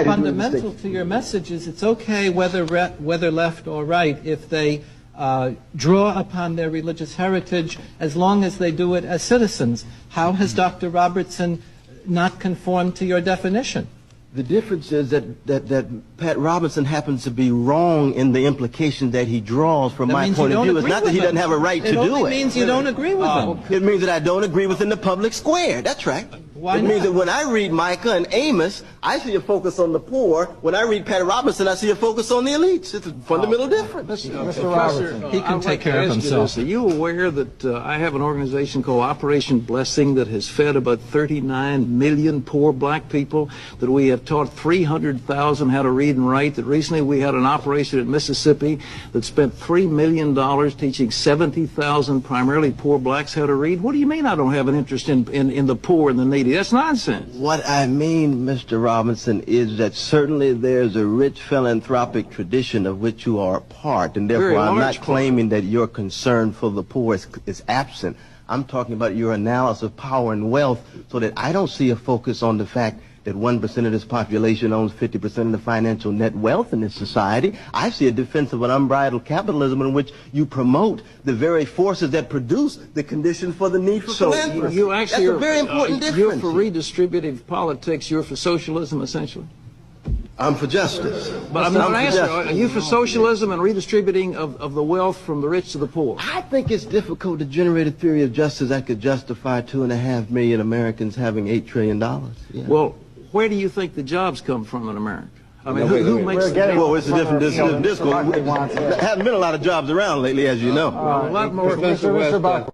Fundamental to your message is it's okay whether left or right if they draw upon their religious heritage as long as they do it as citizens. How has Dr. Robertson not conformed to your definition? The difference is that Pat Robertson happens to be wrong in the implication that he draws from my point of view. It's not that he doesn't have a right to do it. It only means you don't agree with him. It means that I don't agree within the public square. That's right. Why it not? means that when I read Micah and Amos, I see a focus on the poor. When I read Pat Robertson, I see a focus on the elites. It's a fundamental difference. Mr. Robertson, he can take care of himself. Are you aware that I have an organization called Operation Blessing that has fed about 39 million poor black people, that we have taught 300,000 how to read and write, that recently we had an operation at Mississippi that spent $3 million teaching 70,000 primarily poor blacks how to read? What do you mean I don't have an interest in the poor and the needy? That's nonsense. What I mean, Mr. Robinson, is that certainly there's a rich philanthropic tradition of which you are a part, and therefore I'm not claiming that your concern for the poor is absent. I'm talking about your analysis of power and wealth, so that I don't see a focus on the fact that 1% of this population owns 50% of the financial net wealth in this society. I see a defense of an unbridled capitalism in which you promote the very forces that produce the conditions for the need for philanthropy. You actually That's a very important difference. You're for redistributive politics. You're for socialism, essentially. I'm for justice. But I'm not asking, are you for socialism and redistributing of the wealth from the rich to the poor? I think it's difficult to generate a theory of justice that could justify 2.5 million Americans having $8 trillion. Yeah. Well, where do you think the jobs come from in America? I mean, who makes the jobs? Well, it's a different discourse. There haven't been a lot of jobs around lately, as you know. A lot more. Mr. Buckley.